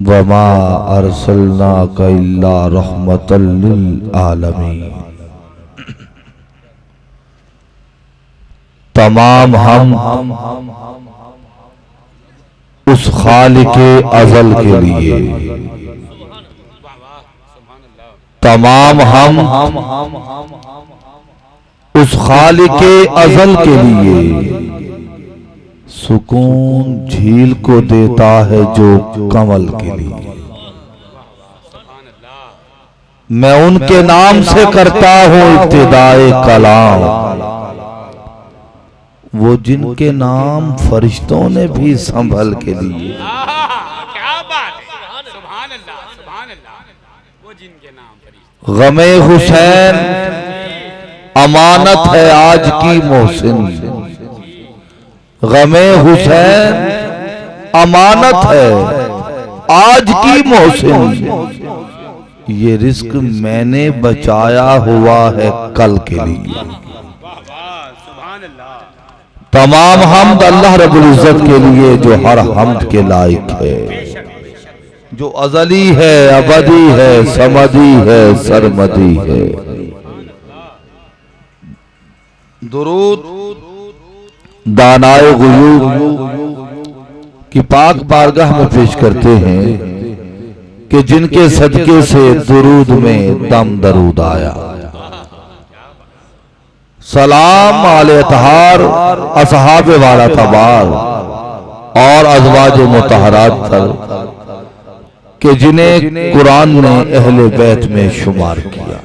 वमा अरसलनाका इल्ला रहमतल लिल आलमीन। तमाम हम उस खालिके अज़ल के लिए, तमाम हम उस खालिके अज़ल के लिए सुकून झील को देता है जो कमल के लिए। मैं उनके नाम से करता हूं इब्तिदाए कलाम, वो जिनके नाम फरिश्तों ने भी संभल के लिए। क्या बात है, सुभान अल्लाह, सुभान अल्लाह। वो जिनके नाम फरिश्ते। गमे हुसैन अमानत है आज की मोहसिन, गमे हुसैन अमानत है आज की मोहसिन। ये रिस्क मैंने बचाया हुआ है कल के लिए। तमाम हमद अल्लाह रब्बुल इज्जत के लिए जो हर हमद के लायक है, जो अज़ली है, अबदी है, समदी है, सरमदी है। दुरूद दानाए गुयूब की पाक बारगाह में पेश करते हैं कि जिनके सदके से दुरूद में दम दरूद आया। सलाम आले तहार असहाब वाला तबार और अज़वाज मुतहरात पर कि जिन्हें कुरान ने अहले बैत में शुमार किया।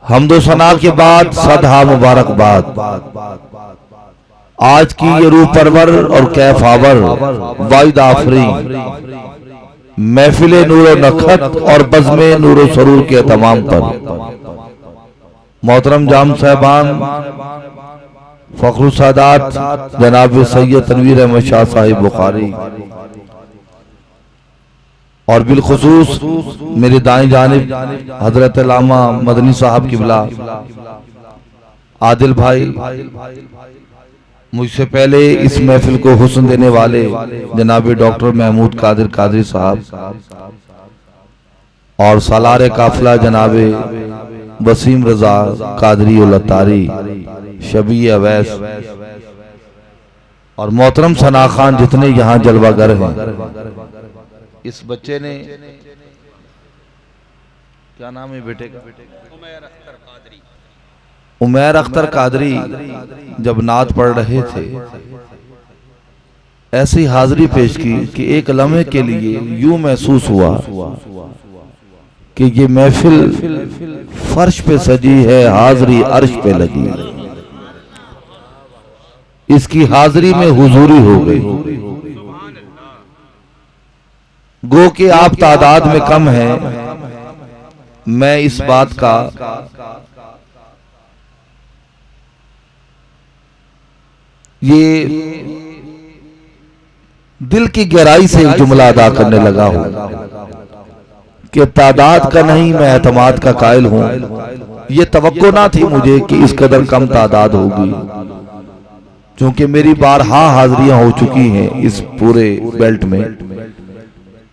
हम्दो सना के बाद सदा मुबारकबाद आज की ये रूह परवर और कैफावर वाइद आफरी महफिल नूर नखत और बज़्मे नूर सरूर के तमाम पर मोहतरम जाम साहबान फखरुल सादात जनाब सैयद तनवीर अहमद शाह साहिब बुखारी और बिलखुसूस मेरे दाएं जानिब हजरत अल्लामा मदनी साहब किबला आदिल भाई, मुझसे पहले इस महफिल को हुस्न देने वाले जनाब डॉक्टर महमूद कादिर कादरी साहब और सालार काफिला जनाब वसीम रजा कादरी उलतारी शबी अवैस और मोहतरम सना खान जितने यहाँ जलवागर हैं। इस बच्चे ने क्या नाम है बेटे का? उमैर अख्तर कादरी जब नात पढ़ रहे थे ऐसी हाजिरी पेश की कि एक लम्हे के लिए यूं महसूस हुआ कि ये महफिल फर्श पे सजी है, हाजिरी अर्श पे लगी। इसकी हाजिरी में हुजूरी हो गई। गो कि आप तादाद में कम हैं, मैं इस बात का ये दिल की गहराई से एक जुमला अदा करने लगा हूं कि तादाद का नहीं, मैं एतमाद का कायल हूं। ये तवक्को ना थी मुझे कि इस कदर कम तादाद होगी, क्योंकि मेरी बारहा हाजिरियां हो चुकी हैं इस पूरे बेल्ट में।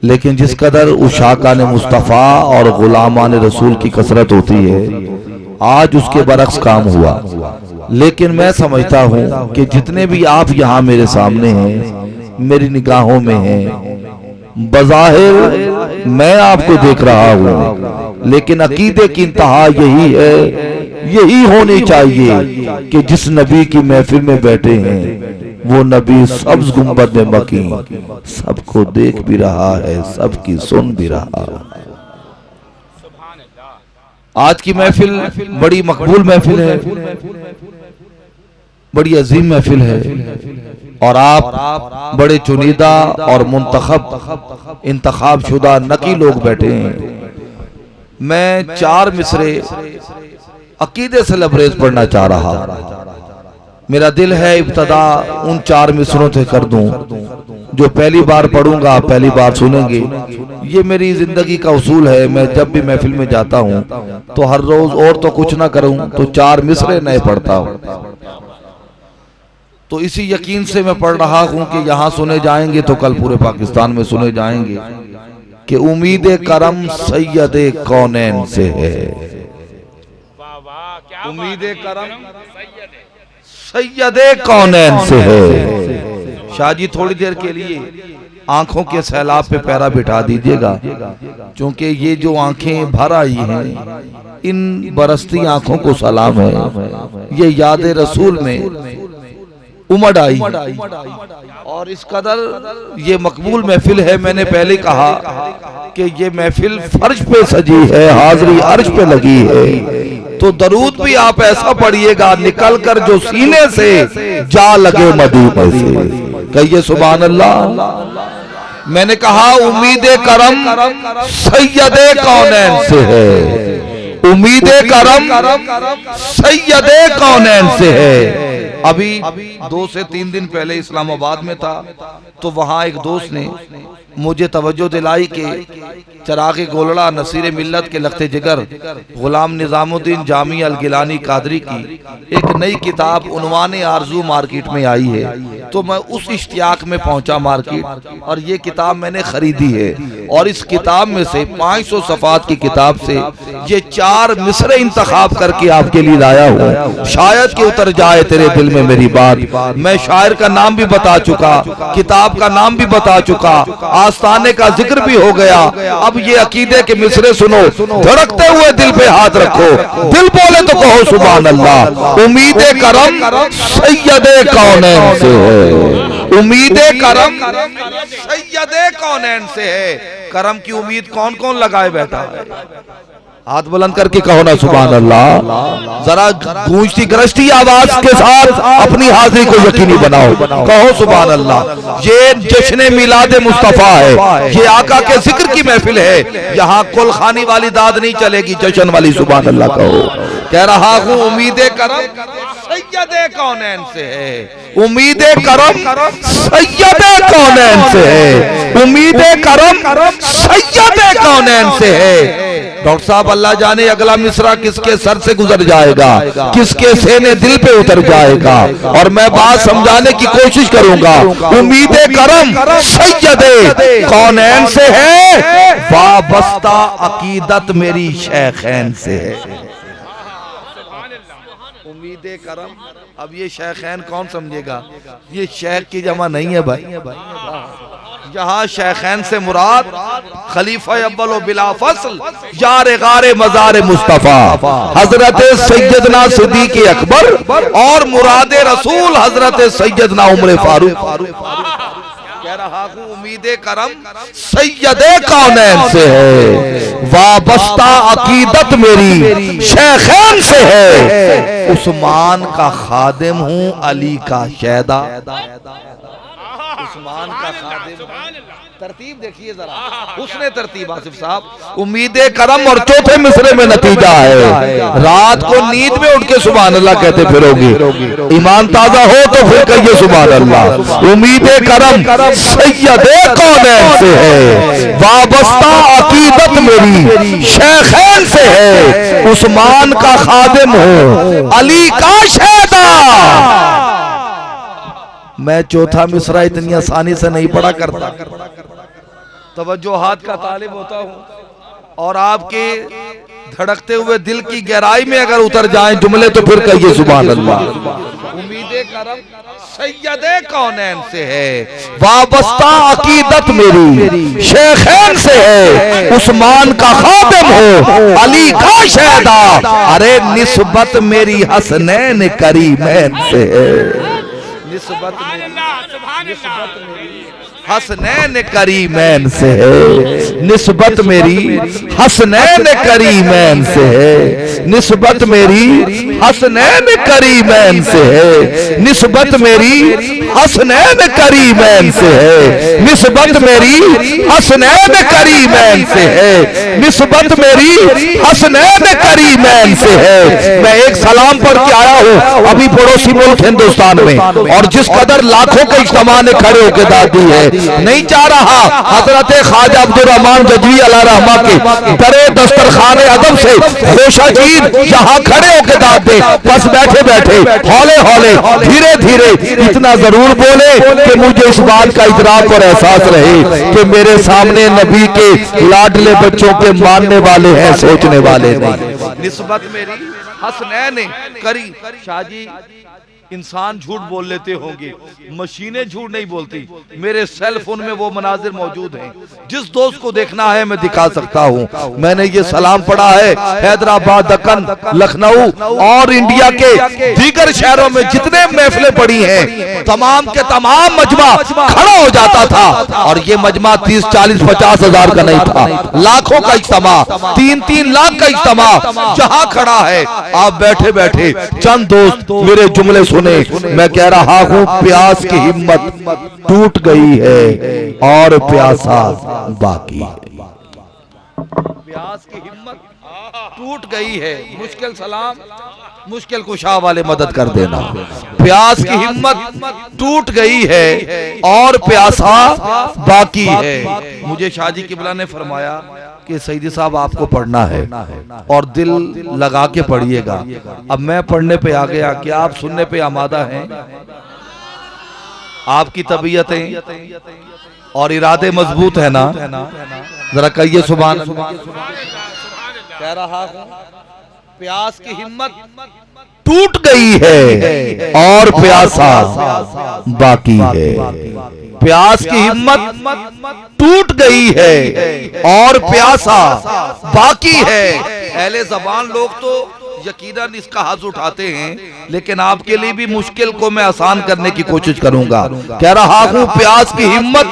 लेकिन जिस कदर उशाकान मुस्तफ़ा और गुलामान रसूल की कसरत होती है, आज उसके बरक्स काम हुआ। लेकिन मैं समझता हूं कि जितने भी आप यहाँ मेरे सामने हैं, मेरी निगाहों में हैं, बज़ाहिर मैं आपको देख रहा हूं, लेकिन अकीदे की इंतहा यही है, यही होनी चाहिए कि जिस नबी की महफिल में बैठे हैं वो नबी सब्ज़ गुंबद में मकी सबको देख भी रहा है, सबकी सुन भी रहा है। आज की महफिल बड़ी मकबूल महफिल है, बड़ी अजीम महफिल है और आप बड़े चुनीदा और मुंतखब इंतखाब शुदा नकी लोग बैठे हैं। मैं 4 मिसरे अकीदे से लबरेज पढ़ना चाह रहा। मेरा दिल है इब्तदा उन 4 मिसरों से कर दूं जो पहली बार पढ़ूंगा पहली बार सुनेंगे। ये मेरी जिंदगी का उसूल है। मैं जब भी महफिल में जाता हूं तो हर रोज और तो कुछ ना करूं तो 4 मिसरे नए पढ़ता हूं। तो इसी यकीन से मैं पढ़ रहा हूं कि यहाँ सुने जाएंगे तो कल पूरे पाकिस्तान में सुने जाएंगे कि उम्मीद करम सैयद कौनैन से है। उम्मीद करम सैयद कौनैन से है। शाह जी थोड़ी देर के लिए आंखों के सैलाब पे पैरा बिठा दीजिएगा, क्योंकि ये जो आंखें भर आई हैं, इन बरसती आंखों को सलाम है। ये याद रसूल में उमड़ आई और इस कदर ये मकबूल महफिल है। मैंने पहले कहा कि ये महफिल फर्श पे सजी है, हाजरी अर्श पे लगी है। तो दरूद भी आप ऐसा पढ़िएगा निकल कर जो सीने से जा लगे मदीने से। कहिए सुभान अल्लाह। मैंने कहा उम्मीद करम सैयद कौनैन से है। उम्मीद करम सैयद कौनैन से है। अभी 2 से 3 दिन पहले इस्लामाबाद में था, तो वहां एक दोस्त ने मुझे तवज्जो दिलाई कि चरागे गोलड़ा नसीर मिल्लत के लख्ते जिगर गुलाम निजामुद्दीन जामी अल गिलानी कादरी की एक नई किताब उन्वाने आरजू मार्केट में आई है। तो मैं उस इश्तियाक में पहुंचा मार्केट और ये किताब मैंने खरीदी है। और इस किताब में से 500 सफ़ात की किताब से ये 4 मिसरे इंतखाब करके आपके लिए लाया हूँ। शायद कि उतर जाए तेरे दिल में मेरी बात। मैं शायर का नाम भी बता चुका, किताब का नाम भी बता चुका, आस्ताने का जिक्र भी हो गया। अब ये अकीदे के मिसरे सुनो, धड़कते हुए दिल पे हाथ रखो, दिल बोले तो कहो सुभान अल्लाह। उम्मीद करम सैयद कौनैन से है। उम्मीद करम सैयद कौनैन से है। करम की उम्मीद कौन कौन लगाए बैठा है? हाथ बुलंद करके कहो ना सुभान अल्लाह। जरा गूंजती गरजती आवाज के साथ अपनी हाजिरी को यकीनी बनाओ, कहो सुभान अल्लाह। ये जश्न मिलाद मुस्तफा है, ये आका के जिक्र की महफिल है। यहाँ कुल खानी वाली दाद नहीं चलेगी, जश्न वाली सुभान अल्लाह कहो। कह रहा हूँ उम्मीद करम सैयद कौनैन से है। उम्मीद करम सैयद कौनैन से है। उम्मीद करम सैयद कौनैन से है। डॉक्टर साहब अल्लाह जाने अगला मिसरा किसके सर से गुजर जाएगा, किसके सीने दिल पे उतर जाएगा, और मैं बात समझाने की कोशिश करूंगा। उम्मीद करम सैयद कौनैन से है, वाबस्ता अकीदत मेरी शेखैन से है। उम्मीद करम, अब ये शेखैन कौन समझेगा? ये शेख की जमा नहीं है भाई। यहाँ शेखैन से मुराद खलीफा अव्वल व बिला फसल यार गारे मजार मुस्तफा हजरत सैयदना सिद्दीक अकबर और मुराद रसूल हजरत सैयदना उमर फारूक। कह रहा हूँ उम्मीद करम सैयद कौनैन से है, वाबस्ता अकीदत मेरी शेखैन से है। उस्मान का खादिम हूँ, अली का शहदा। उस्मान का खादिम। तरतीब देखिए जरा, उसने तरतीब आसिफ साहब। उम्मीद करम और चौथे मिसरे में नतीजा है, रात को नींद में उठ के सुभान अल्लाह कहते फिरोगे। ईमान ताजा हो तो फिर कहिए सुभान अल्लाह। उम्मीद करम सैयद कौनैन से है, वाबस्ता अकीदत मेरी शेखैन से है। उस्मान का खादिम हो, अली का शहदा। मैं चौथा मिसरा इतनी आसानी से नहीं पढ़ा करता, तवज्जो हाथ का तालिब होता हूँ। और आपके धड़कते हुए दिल की गहराई में अगर उतर जाएं जुमले तो फिर कहिए सुभान अल्लाह। उम्मीद करम सैयद कौनैन से है, वाबस्ता अकीदत मेरी शेखैन से है। उस्मान का खादिम हो, अली का शहदा। अरे निस्बत मेरी हसनैन करीमैन से है। निस्बत मेरी हसनैन करीमैन से है। निस्बत मेरी हसनैन करीमैन से है। निस्बत मेरी हसनैन करीमैन से है। निस्बत मेरी हसनैन करीमैन से है। निस्बत मेरी हसनैन करीमैन से है। निस्बत मेरी हसनैन करीमैन से है। मैं एक सलाम पढ़ के आया हूँ अभी पड़ोसी मुल्क हिंदुस्तान में, और जिस कदर लाखों के इज्तिमा ने खड़े होकर दाद दी है, नहीं चाह रहा हजरत ख्वाजा अब्दुल रहमान गजवी अला रहमा के दरे दस्तरखाने अदब से खोशाचीन जहां खड़े होकर दाद दे, बस बैठे बैठे हौले हौले धीरे धीरे इतना जरूर बोले कि मुझे इस बात का इदराक और एहसास रहे कि मेरे सामने नबी के लाडले बच्चों के मानने वाले हैं, सोचने वाले नहीं। निस्बत मेरी हसनैन ने करी। शाहजी इंसान झूठ बोल लेते होंगे, मशीनें झूठ नहीं बोलती। मेरे सेल फोन में वो मनाजिर मौजूद हैं, जिस दोस्त को देखना है मैं दिखा सकता हूँ। मैंने ये सलाम पढ़ा है हैदराबाद, दक्कन, लखनऊ और इंडिया के दीगर शहरों में जितने महफिलें पड़ी हैं, तमाम के तमाम मजमा खड़ा हो जाता था। और ये मजमा 30, 40, 50 हजार का नहीं था, लाखों का इज्तिमा, 3-3 लाख का इज्तिमा जहां खड़ा है। आप बैठे बैठे चंद दोस्त मेरे जुमले सुने। मैं कह रहा हूं प्यास की हिम्मत टूट गई है और प्यासा बाकी है। प्यास की हिम्मत टूट गई है। मुश्किल सलाम, मुश्किल कुशा वाले मदद कर देना। प्यास की हिम्मत टूट गई है और प्यासा बाकी है। मुझे शाहजी किबला ने फरमाया कि सईदी साहब आपको पढ़ना है और दिल लगा के पढ़िएगा। अब मैं पढ़ने पे आ गया, क्या आप सुनने पे आमादा हैं? आपकी तबीयतें और इरादे मजबूत है ना? जरा कहिए सुभान अल्लाह। कह रहा हूं प्यास की हिम्मत टूट गई है और प्यासा बाकी है। प्यास की हिम्मत टूट गई है और प्यासा बाकी है। अहले ज़बान लोग तो यकीनन इसका हज उठाते हैं, लेकिन आपके लिए भी मुश्किल को मैं आसान करने की कोशिश करूंगा। कह रहा हूं प्यास की हिम्मत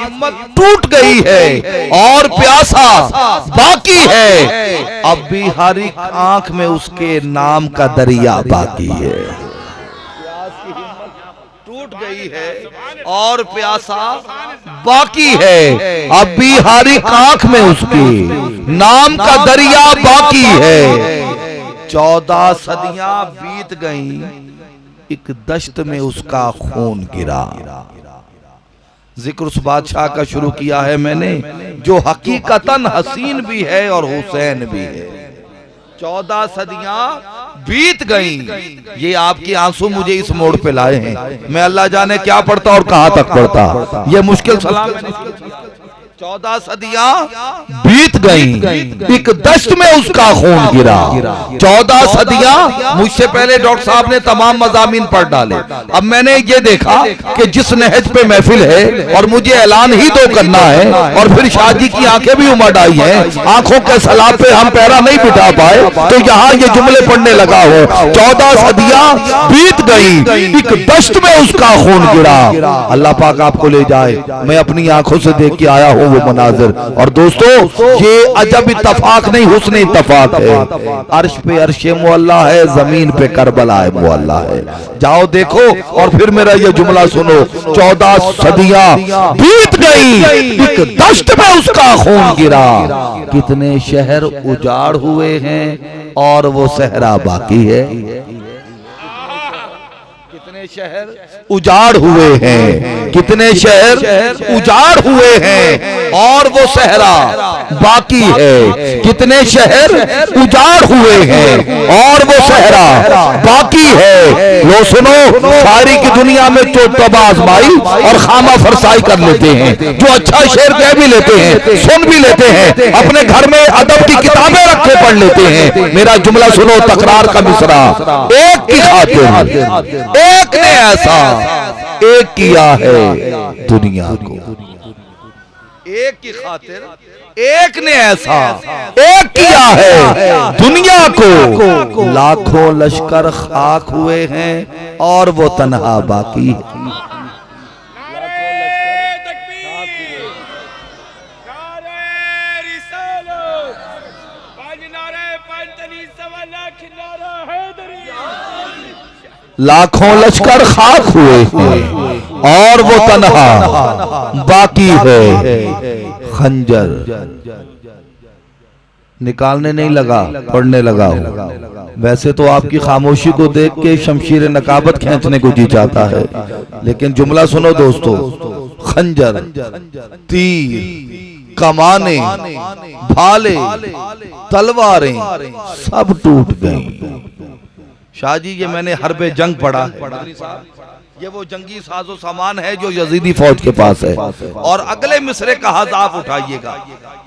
टूट गई है और प्यासा बाकी है। अब भी हर एक आंख में उसके नाम का दरिया बाकी है। प्यास की हिम्मत टूट गई है और प्यासा बाकी है। अब भी हर एक आंख में उसके नाम का दरिया बाकी है। 14 सदियां बीत गईं, एक दश्त में उसका खून गिरा। जिक्र उस बादशाह का शुरू किया है मैंने जो हकीकतन हसीन भी है और हुसैन भी है। 14 सदियां बीत गईं, ये आपके आंसू मुझे इस मोड़ पे लाए हैं। मैं अल्लाह जाने क्या पढ़ता और कहां तक पढ़ता। ये मुश्किल सलाम 14 सदियां बीत गईं, एक दश्त में उसका खून गिरा। 14 सदियां मुझसे पहले डॉक्टर साहब ने तमाम मज़ामीन पढ़ डाले। अब मैंने ये देखा कि जिस नहज पे महफिल है और मुझे ऐलान ही तो करना है, और फिर शाहजी की आंखें भी उमड़ आई हैं, आंखों के सलाब पे हम पैरा नहीं बिठा पाए, तो यहाँ ये जुमले पढ़ने लगा हो। 14 सदियां बीत गई, एक दश्त में उसका खून गिरा। अल्लाह पाक आपको ले जाए। मैं अपनी आंखों से देख के आया हूँ वो मनाजिर। और दोस्तों ये अजब इत्तफाक नहीं, हुस्न इत्तफाक है। अर्श पे अर्शे मुअल्ला है, जमीन पे करबला है मुअल्ला है। जाओ देखो और फिर मेरा ये जुमला सुनो। 14 सदियां बीत गई, एक दश्त में उसका खून गिरा। कितने शहर उजाड़ हुए हैं और वो सहरा बाकी है। कितने शहर उजाड़ हुए हैं, कितने शहर उजाड़ हुए हैं और वो सहरा बाकी है। कितने शहर उजाड़ हुए हैं और वो सहरा बाकी है। लो सुनो, सारी की दुनिया में तो तबा आजमाई और खामा फरसाई कर लेते हैं। जो अच्छा शेर कह भी लेते हैं, सुन भी लेते हैं, अपने घर में अदब की किताबें रखे पढ़ लेते हैं। मेरा जुमला सुनो, तकरार का मिसरा। एक की खातिर एक ने ऐसा एक किया है दुनिया को। एक की खातिर एक ने ऐसा एक किया है दुनिया को। लाखों लश्कर खाक हुए हैं और वो तन्हा बाकी है। लाखों लश्कर खाक हुए हैं और वो तन्हा बाकी है। खंजर निकालने नहीं लगा, पढ़ने लगा हो। वैसे तो आपकी खामोशी को देख के शमशीर नकाबत खींचने को जी चाहता है, लेकिन जुमला सुनो दोस्तों। खंजर, तीर, कमाने, भाले, तलवारें सब टूट गई। शाह जी ये मैंने हर्बे जंग पढ़ा है, ये वो जंगी साजो सामान है जो यजीदी फौज के पास है। और अगले मिसरे का हज आप उठाइएगा,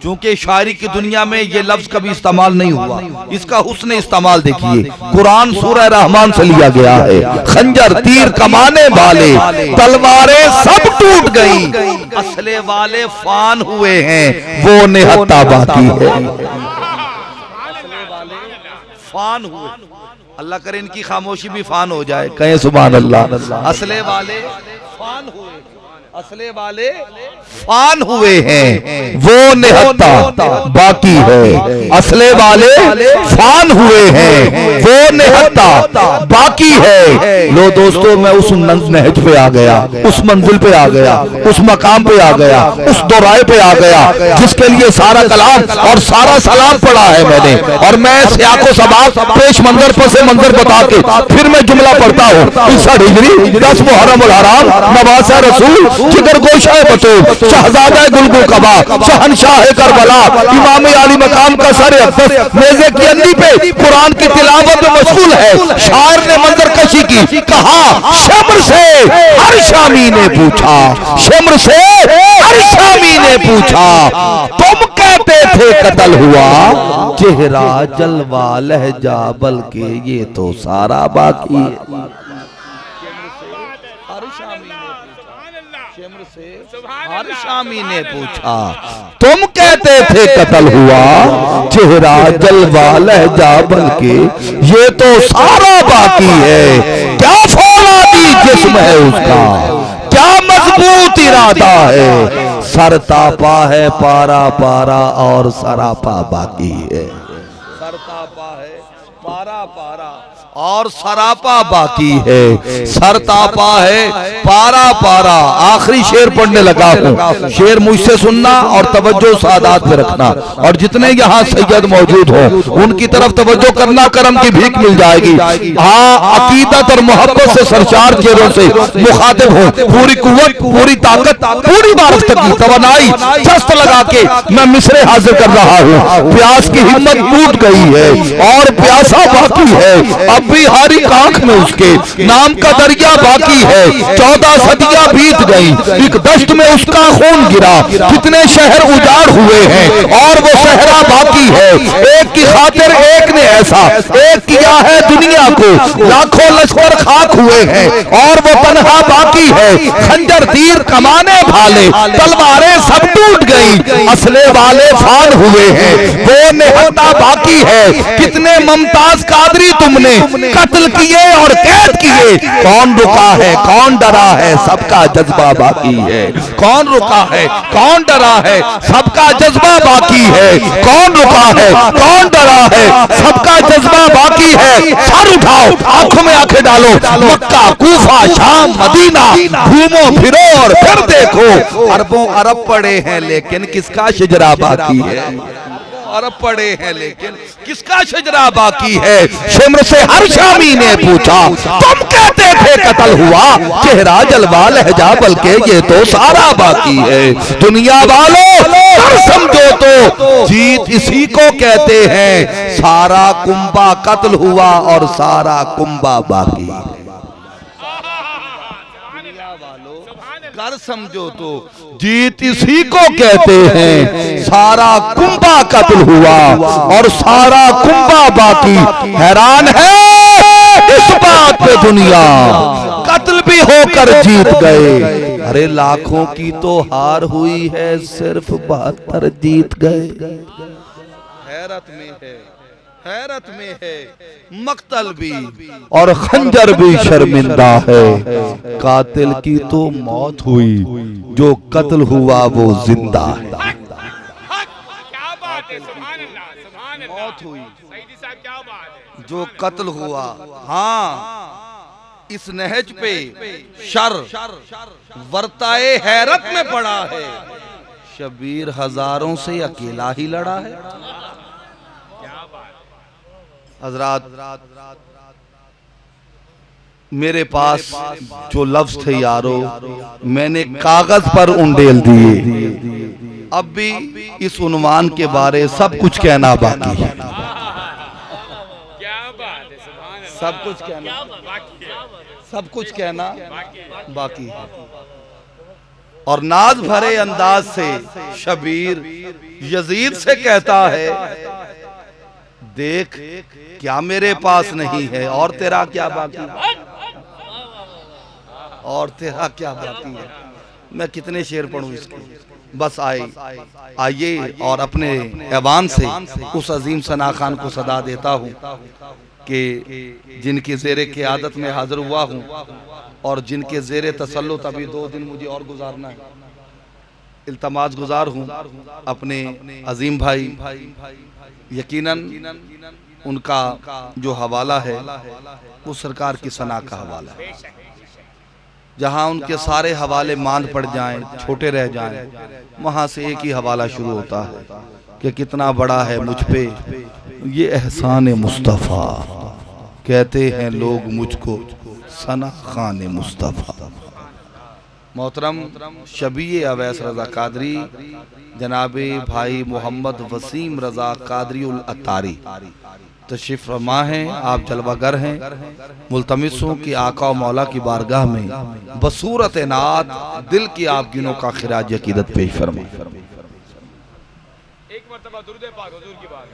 क्योंकि शायरी की दुनिया में ये लफ्ज कभी इस्तेमाल नहीं हुआ, इसका हुस्न इस्तेमाल देखिए। कुरान सूरह रहमान से लिया गया है। खंजर, तीर, कमाने, भाले, तलवारें सब टूट गई, असले वाले फान हुए हैं, वो निहत्ता बाकी है। फान हुए, अल्लाह करे इनकी खामोशी भी फान हो जाए, कहें सुभान अल्लाह। असले वाले फान हुए, असले वाले फान हुए हैं, वो निहत्ता बाकी है। असले वाले फान हुए हैं, वो निहत्ता बाकी है। लो दोस्तों, मैं उस नहज पे आ गया, उस मंजिल पे आ गया, उस मकाम पे आ गया, उस दोराए पे आ गया जिसके लिए सारा कलाम और सारा सलाम पढ़ा है मैंने। और मैं सियाको सबाक पेश मंजर पर से मंजर बता के फिर मैं जुमला पढ़ता हूँ। 61 हिजरी 10 मुहर्रम उल हराम, नवासा रसूल, जिगर गोशा बतूल, शहजादा गुलगुल कबा, शहनशाह करबला, इमाम आली मकाम का सर अक़दस मेज़े की अंदी पे कुरान की तिलावत में मशगूल है। शायर ने मंजर कशी की, कहा शम्र से हर शामी ने पूछा, शम्र से हर शामी ने पूछा, तुम कहते थे कत्ल हुआ, चेहरा जलवा लहजा बल्कि ये तो सारा बाकी है। हर शामी ने पूछा, तुम कहते थे कत्ल हुआ, चेहरा जलवा लहजा बल्कि ये तो सारा बाकी है। क्या फौलादी जिस्म है उसका, क्या मजबूत इरादा है, सर तापा है पारा पारा और सरापा बाकी है। सर तापा है पारा पारा और सरापा बाकी है। सर तापा है पारा पारा। आखिरी शेर पढ़ने लगा हूँ, शेर मुझसे सुनना और तवज्जो सादात पे रखना, और जितने यहाँ सैयद मौजूद हो उनकी तरफ तवज्जो करना, करम की भीख मिल जाएगी। हाँ, अकीदत और मोहब्बत से सरचार चेहरों से मुखातिब हो, पूरी कुव्वत, पूरी ताकत, पूरी मार्फत की तवनाई जस्त लगा के मैं मिसरे हाजिर कर रहा हूँ। प्यास की हिम्मत टूट गई है और प्यासा बाकी है, अब भी हर एक आंख में उसके नाम का दरिया बाकी है। 14 सदियां बीत गई, एक दश्त में उसका खून गिरा, कितने शहर उजाड़ हुए हैं और वो सहरा बाकी है। एक की खातिर एक ने ऐसा एक किया है दुनिया को, लाखों लश्कर खाक हुए हैं और वो तन्हा बाकी है। खंजर, तीर, कमाने, भाले, तलवारें सब टूट गई, असले वाले फान हुए हैं, वो निहत्ता बाकी है। कितने मुमताज कादरी तुमने कत्ल किए और कैद किए, कौन रुका है कौन डरा है, सबका जज्बा बाकी है। कौन रुका है कौन डरा है, सबका जज्बा बाकी है। कौन रुका है कौन डरा है, सबका जज्बा बाकी है। सर उठाओ, आंखों में आंखें डालो, मक्का, कूफा, शाम, मदीना घूमो फिरो और फिर देखो, अरबों अरब पड़े हैं लेकिन किसका शजरा बाकी है। अरब पड़े हैं लेकिन किसका शजरा बाकी है। शिम्र से हर शामी ने पूछा, तुम कहते थे कत्ल हुआ, चेहरा जलवा लहजा बल्कि ये तो सारा बाकी है। दुनिया वालों कर समझो तो जीत इसी को कहते हैं, सारा कुंबा कत्ल हुआ और सारा कुंबा बाकी है। कर समझो तो जीत इसी को कहते हैं, सारा कुंबा कत्ल हुआ और सारा कुंबा बाकी। हैरान है इस बात पे दुनिया, कत्ल भी होकर जीत गए। अरे लाखों की तो हार हुई है, सिर्फ 72 जीत गए। हैरत में है, हैरत में है, मक्तल भी और खंजर भी शर्मिंदा है। कातिल की तो मौत हुई, जो कत्ल हुआ वो जिंदा है। क्या बात है, सुभान अल्लाह, सुभान अल्लाह। मौत हुई, सईदी साहब क्या बात है, जो कत्ल हुआ। हाँ, इस नहज पे शर वर्ताए हैरत में पड़ा है। शबीर हजारों से अकेला ही लड़ा है। हजरात, मेरे पास जो लफ्ज थे यारो मैंने कागज पर उंडेल दिए। अब भी इस उन्वान के बारे सब कुछ कहना बाकी है। क्या बात है, सुभान अल्लाह। सब कुछ कहना, सब कुछ कहना बाकी है। और नाज भरे अंदाज से शबीर यजीद से कहता है, देख क्या मेरे पास नहीं है और तेरा क्या बाकी, और तेरा क्या बाकी है। मैं कितने शेर पढ़ूं इसके, बस आइए और अपने ऐवान से उस अजीम सना खान को सदा देता हूँ कि जिनकी ज़ेरे क़ियादत में हाजिर हुआ हूँ और जिनके ज़ेरे तसल्लुत अभी 2 दिन मुझे और गुजारना है। इल्तमास गुजार हूँ अपने अजीम भाई, यकीनन उनका जो हवाला है वो सरकार की सना का हवाला है। जहाँ उनके सारे हवाले मांद पड़ जाएं, छोटे रह जाएं, वहाँ से एक ही हवाला शुरू होता है कि कितना बड़ा है मुझ पे ये एहसान मुस्तफ़ा, कहते हैं लोग मुझको सना खान मुस्तफ़ा। मोहतरम शबी अवैस रज़ा कादरी जनाबे भाई मोहम्मद वसीम रज़ा कादरी उल अत्तारी तशरीफ फरमा हैं। आप जलवागर हैं। मुल्तमिस हूँ कि आका और मौला की बारगाह में बसूरत नात दिल की आप गिनों का खिराज अकीदत पेश फरमा। एक मरतबा दुरूद पाक हुजूर की बात।